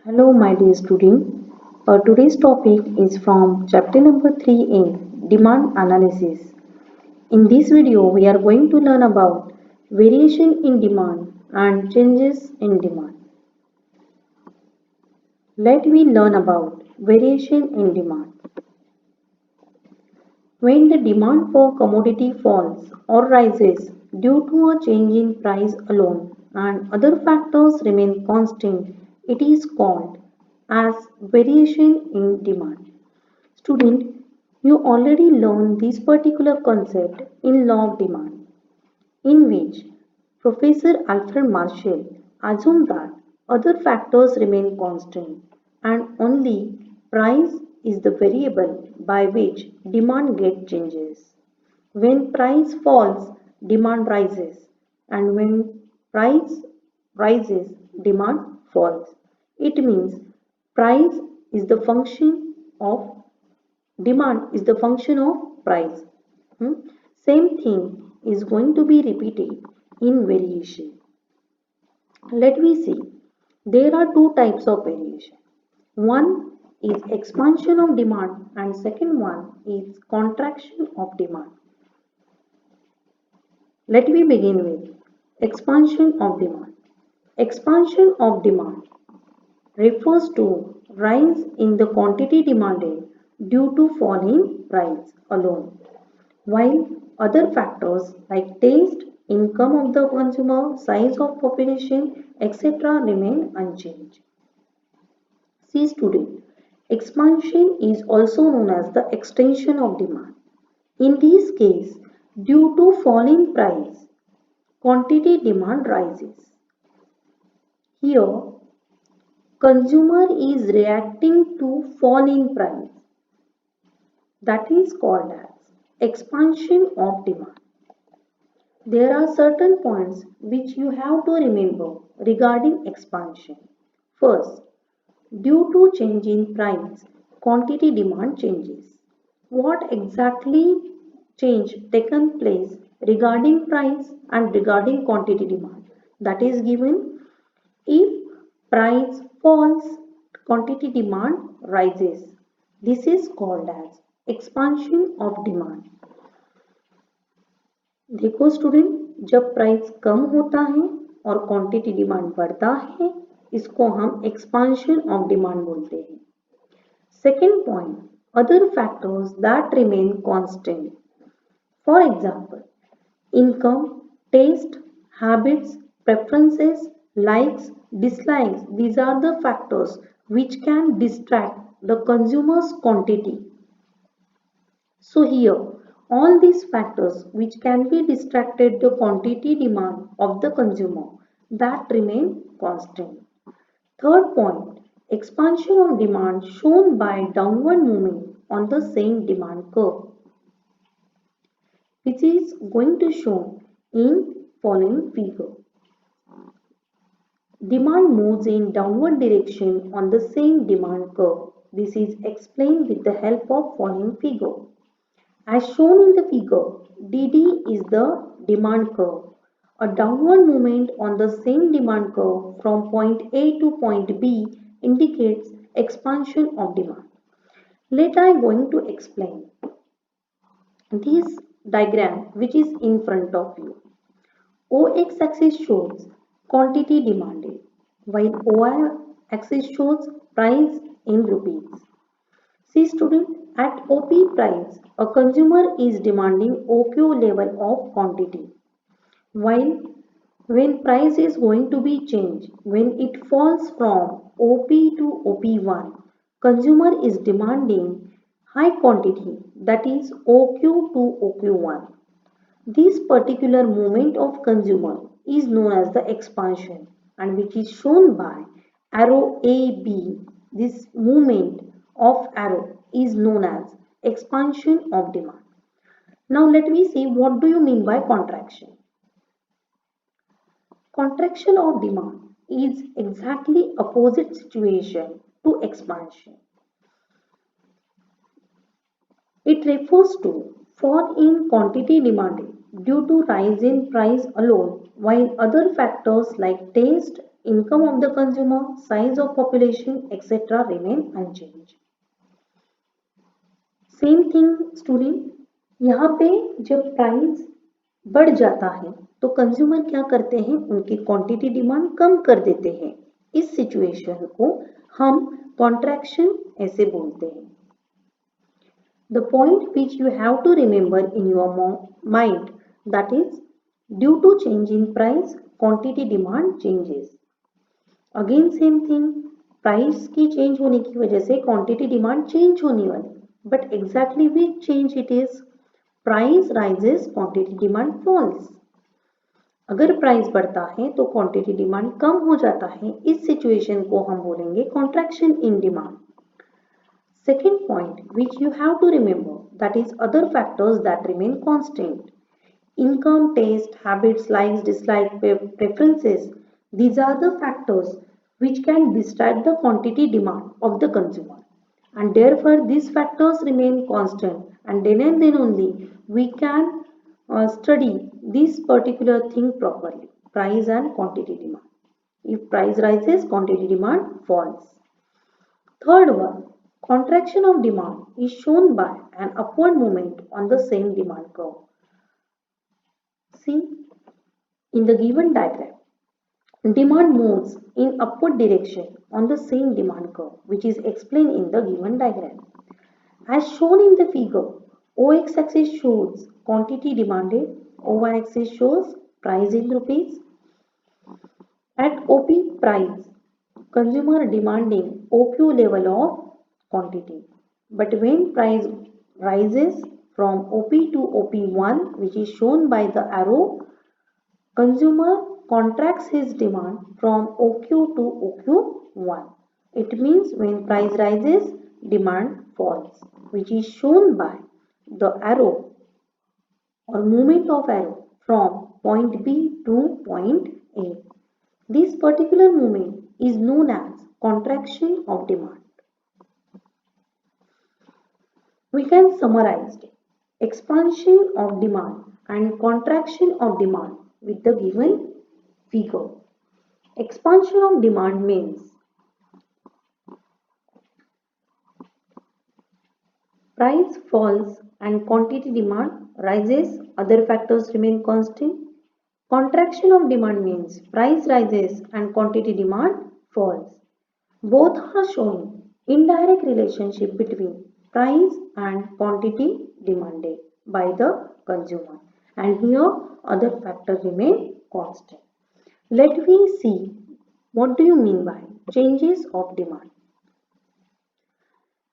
Hello, my dear student. Today's topic is from chapter number 3A, Demand Analysis. In this video, we are going to learn about variation in demand and changes in demand. Let me learn about variation in demand. When the demand for commodity falls or rises due to a change in price alone and other factors remain constant, it is called as variation in demand. Student, you already learned this particular concept in law of demand, in which Professor Alfred Marshall assumed that other factors remain constant and only price is the variable by which demand gets changes. When price falls, demand rises, and when price rises, demand falls. It means price is the function of demand is the function of price. Hmm? Same thing is going to be repeated in variation. Let me see. There are two types of variation. One is expansion of demand and second one is contraction of demand. Let me begin with expansion of demand. Expansion of demand refers to rise in the quantity demanded due to fall in price alone, while other factors like taste, income of the consumer, size of population, etc. remain unchanged. See student, expansion is also known as the extension of demand. In this case, due to fall in price, quantity demand rises. Here, consumer is reacting to fall in price. That is called as expansion of demand. There are certain points which you have to remember regarding expansion. First, due to change in price, quantity demand changes. What exactly change taken place regarding price and regarding quantity demand? That is given if price falls, quantity demand rises. This is called as expansion of demand. देखो student, जब price कम होता है और quantity demand बढ़ता है, इसको हम expansion of demand बोलते हैं. Second point, other factors that remain constant. For example, income, taste, habits, preferences, likes, dislikes. These are the factors which can distract the consumer's quantity. So here, all these factors which can be distracted the quantity demand of the consumer that remain constant. Third point, expansion of demand shown by downward movement on the same demand curve, which is going to show in following figure. Demand moves in downward direction on the same demand curve. This is explained with the help of following figure. As shown in the figure, DD is the demand curve. A downward movement on the same demand curve from point A to point B indicates expansion of demand. Later I am going to explain this diagram which is in front of you. OX axis shows quantity demanded, while OY axis shows price in rupees. See student, at OP price, a consumer is demanding OQ level of quantity, while when price is going to be changed, when it falls from OP to OP1, consumer is demanding high quantity, that is OQ to OQ1. This particular movement of consumer is known as the expansion and which is shown by arrow AB. This movement of arrow is known as expansion of demand. Now let me see what do you mean by contraction. Contraction of demand is exactly opposite situation to expansion. It refers to fall in quantity demanded due to rise in price alone, while other factors like taste, income of the consumer, size of population, etc. remain unchanged. Same thing student, यहाँ पे जब price बढ़ जाता है तो consumer क्या करते हैं, उनकी क्वांटिटी डिमांड कम कर देते हैं। इस सिचुएशन को हम कॉन्ट्रैक्शन ऐसे बोलते हैं। The point which you have to remember in your mind, that is, due to change in price, quantity demand changes. Again same thing, price की change होने की वजह से quantity demand change होने वाली, but exactly which change it is? Price rises, quantity demand falls. अगर price बढ़ता है तो क्वांटिटी डिमांड कम हो जाता है। इस सिचुएशन को हम बोलेंगे contraction in demand. Second point which you have to remember, that is other factors that remain constant. Income, taste, habits, likes, dislikes, preferences. These are the factors which can distract the quantity demand of the consumer. And therefore these factors remain constant, and then only we can study this particular thing properly, price and quantity demand. If price rises, quantity demand falls. Third one, contraction of demand is shown by an upward movement on the same demand curve. See, in the given diagram, demand moves in upward direction on the same demand curve, which is explained in the given diagram. As shown in the figure, OX axis shows quantity demanded, OY axis shows price in rupees. At OP price, consumer demanding OQ level of quantity. But when price rises from OP to OP1, which is shown by the arrow, consumer contracts his demand from OQ to OQ1. It means when price rises, demand falls, which is shown by the arrow or movement of arrow from point B to point A. This particular movement is known as contraction of demand. We can summarize expansion of demand and contraction of demand with the given figure. Expansion of demand means price falls and quantity demand rises, other factors remain constant. Contraction of demand means price rises and quantity demand falls. Both are showing indirect relationship between price and quantity demanded by the consumer, and here other factors remain constant. Let me see what do you mean by changes of demand.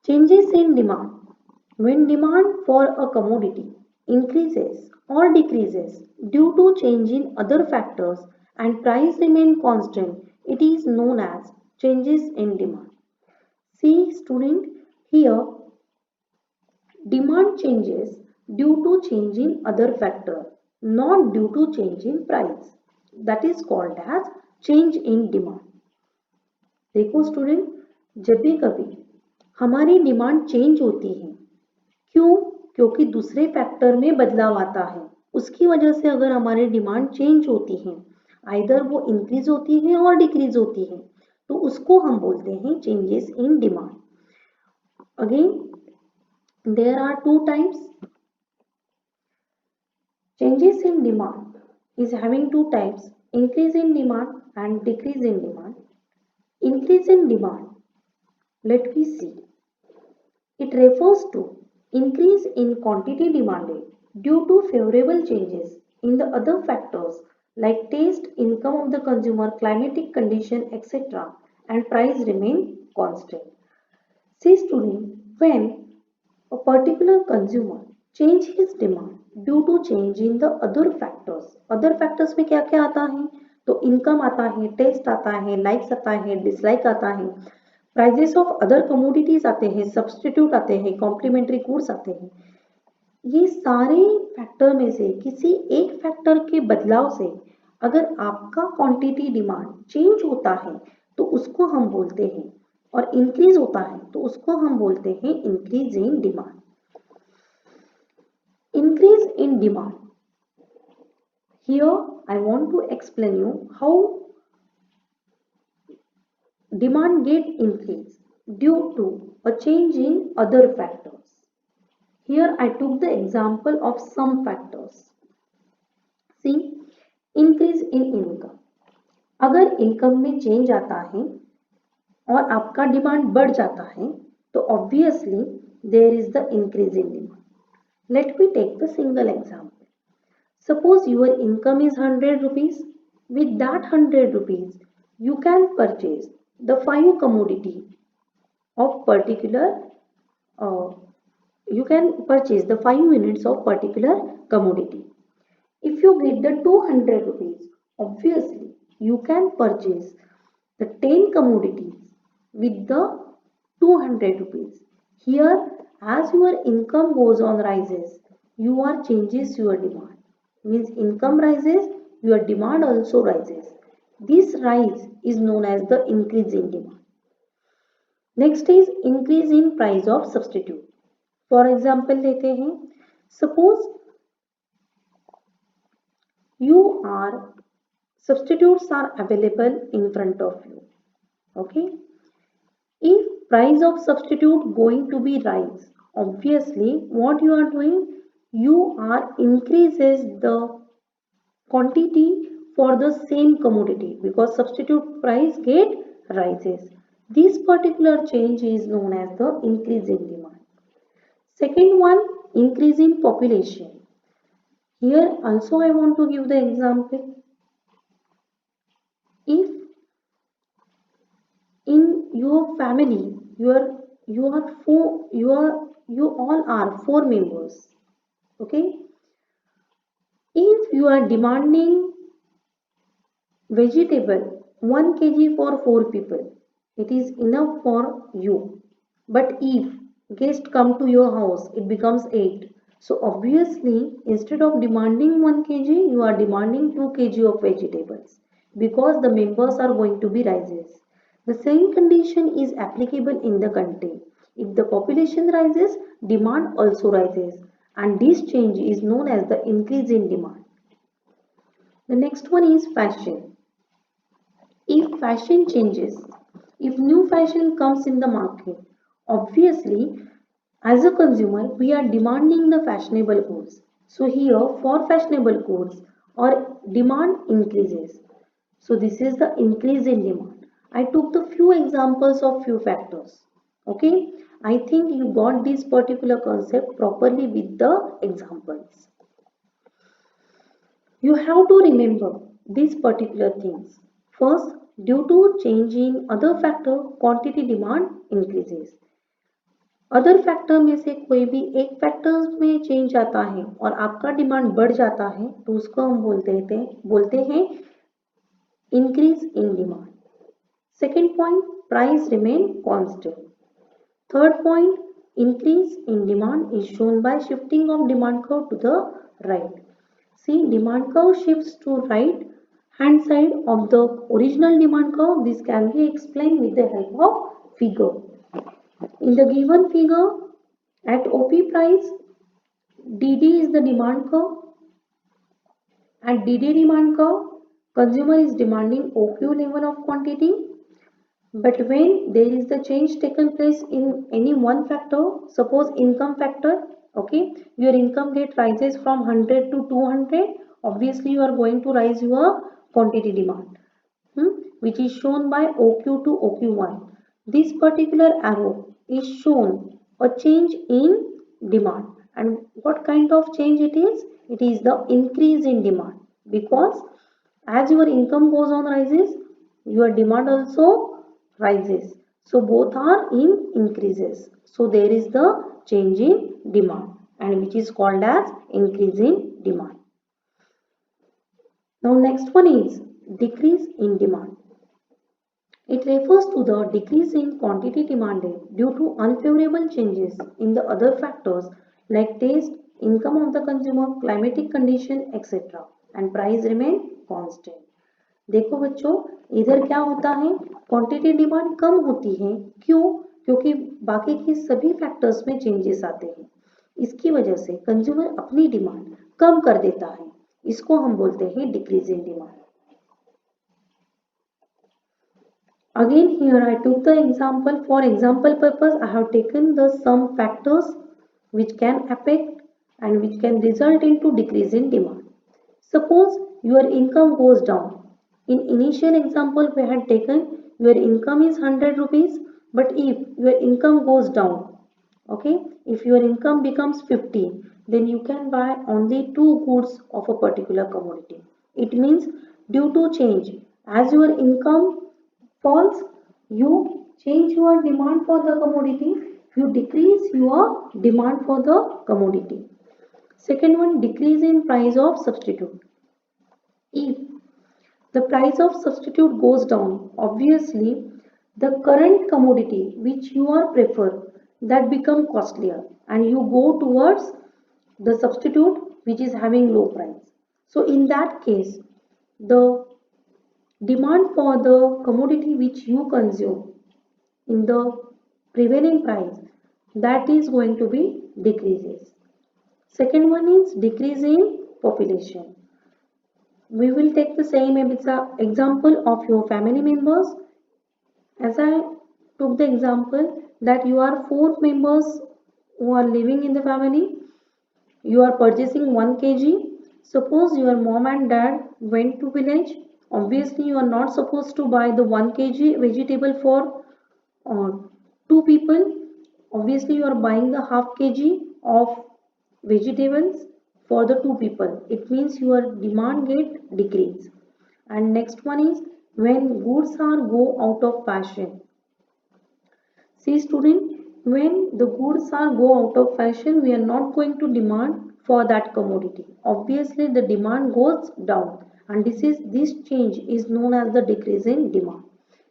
Changes in demand. When demand for a commodity increases or decreases due to change in other factors and price remain constant, it is known as changes in demand. See student, here demand changes due to change in other factor, not due to change in price. That is called as change in demand. देखो student, जब भी कभी हमारी demand change होती है, क्यों? क्योंकि दूसरे फैक्टर में बदलाव आता है, उसकी वजह से अगर हमारी डिमांड चेंज होती है, आइदर वो इंक्रीज होती है और डिक्रीज होती है, तो उसको हम बोलते हैं changes in demand. Again there are two types. Changes in demand is having two types, increase in demand and decrease in demand. Increase in demand, let me see. It refers to increase in quantity demanded due to favorable changes in the other factors like taste, income of the consumer, climatic condition, etc. and price remain constant. See student, when a particular consumer change his demand due to change in the other factors. Other factors में क्या क्या आता है? तो income आता है, test आता है, लाइक्स आता है, डिसलाइक आता है, प्राइजेस ऑफ अदर कमोडिटीज आते हैं, सब्सटीट्यूट आते हैं, कॉम्प्लीमेंट्री गुड्स आते हैं. ये सारे फैक्टर में से किसी एक फैक्टर के बदलाव से अगर आपका क्वांटिटी डिमांड चेंज होता है तो उसको हम बोलते हैं, और इंक्रीज होता है तो उसको हम बोलते हैं increase in demand. Increase in demand. Here I want to explain you how demand get increased due to a change in other factors. Here I took the example of some factors. See, increase in income. अगर income में change आता है और आपका demand बढ़ जाता है तो obviously there is the increase in demand. Let me take the single example. Suppose your income is 100 rupees. With that 100 rupees, you can purchase the 5 commodity of particular, uh, you can purchase the 5 units of particular commodity. If you get the 200 rupees, obviously you can purchase the 10 commodities with the 200 rupees. Here, as your income goes on rises, you are changes your demand. Means income rises, your demand also rises. This rise is known as the increase in demand. Next is increase in price of substitute. For example लेते हैं. Suppose you are substitutes are available in front of you. Okay. If price of substitute going to be rise, obviously what you are doing, you are increases the quantity for the same commodity because substitute price get rises. This particular change is known as the increase in demand. Second one, increase in population. Here also I want to give the example. If in your family you all are 4 members, okay. If you are demanding vegetable 1 kg for 4 people, it is enough for you. But if guest come to your house, it becomes 8. So obviously instead of demanding 1 kg, you are demanding 2 kg of vegetables because the members are going to be rises. The same condition is applicable in the country. If the population rises, demand also rises, and this change is known as the increase in demand. The next one is fashion. If fashion changes, if new fashion comes in the market, obviously as a consumer we are demanding the fashionable goods. So here for fashionable goods our demand increases. So this is the increase in demand. I took the few examples of few factors. Okay, I think you got this particular concept properly with the examples. You have to remember these particular things. First, due to change in other factor, quantity demand increases. Other factor में से कोई भी एक factors में change आता है और आपका डिमांड बढ़ जाता है तो उसको हम बोलते हैं increase in demand. Second point, price remain constant. Third point, increase in demand is shown by shifting of demand curve to the right. See, demand curve shifts to right hand side of the original demand curve. This can be explained with the help of figure. In the given figure, at OP price, DD is the demand curve. At DD demand curve, consumer is demanding OQ level of quantity. But when there is the change taken place in any one factor, suppose income factor, okay, your income get rises from 100 to 200, obviously you are going to rise your quantity demand, which is shown by OQ to OQ1. This particular arrow is shown a change in demand. And what kind of change it is? It is the increase in demand because as your income goes on rises, your demand also rises. So both are in increases. So there is the change in demand and which is called as increase in demand. Now next one is decrease in demand. It refers to the decrease in quantity demanded due to unfavorable changes in the other factors like taste, income of the consumer, climatic condition, etc. and price remain constant. देखो बच्चों, इधर क्या होता है, quantity demand कम होती है. क्यों? क्योंकि बाकी के सभी फैक्टर्स में चेंजेस आते हैं. इसकी वजह से कंज्यूमर अपनी डिमांड कम कर देता है. इसको हम बोलते हैं decrease in demand. Again here I took the example, for example purpose I have taken the some factors which can affect and which can result into decrease in demand. Suppose your income goes down. In initial example we had taken your income is 100 rupees, but if your income goes down, okay, if your income becomes 50, then you can buy only two goods of a particular commodity. It means due to change, as your income falls, you change your demand for the commodity, you decrease your demand for the commodity. Second one, decrease in price of substitute. If the price of substitute goes down, obviously the current commodity which you are prefer that become costlier and you go towards the substitute which is having low price. So in that case, the demand for the commodity which you consume in the prevailing price, that is going to be decreases. Second one is decrease in population. We will take the same example of your family members. As I took the example that you are four members who are living in the family, you are purchasing 1 kg. Suppose your mom and dad went to village. Obviously, you are not supposed to buy the 1 kg vegetable for uh, two people. Obviously, you are buying the half kg of vegetables for the two people. It means your demand get decrease. And next one is when goods are go out of fashion. See student, when the goods are go out of fashion, we are not going to demand for that commodity. Obviously, the demand goes down, and this change is known as the decrease in demand.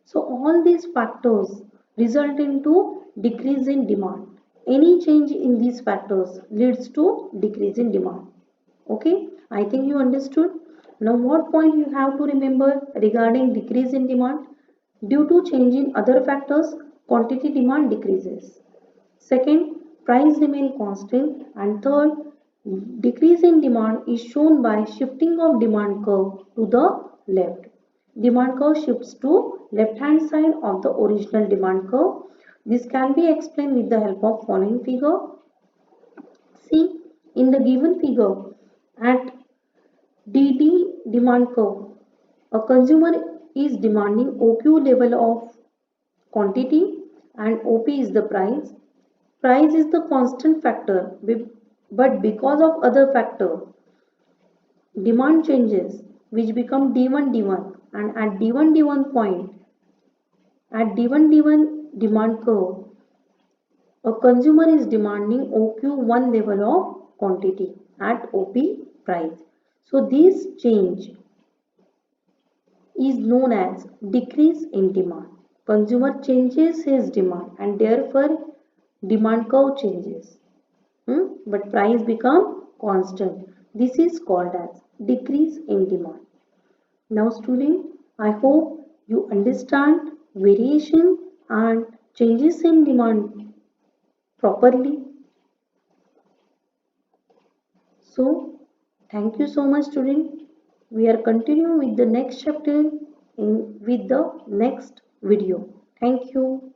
So all these factors result into decrease in demand. Any change in these factors leads to decrease in demand. Okay, I think you understood. Now, what point you have to remember regarding decrease in demand? Due to change in other factors, quantity demand decreases. Second, price remain constant. And third, decrease in demand is shown by shifting of demand curve to the left. Demand curve shifts to left hand side of the original demand curve. This can be explained with the help of following figure. See, in the given figure, at DD demand curve, a consumer is demanding OQ level of quantity and OP is the price. Price is the constant factor, but because of other factor, demand changes which become D1 D1, and at D1 D1 point, at D1 D1 demand curve, a consumer is demanding OQ1 level of quantity at OP price. So this change is known as decrease in demand. Consumer changes his demand and therefore demand curve changes. But price become constant. This is called as decrease in demand. Now student, I hope you understand variation and changes in demand properly. So thank you so much student. We are continuing with the next chapter with the next video. Thank you.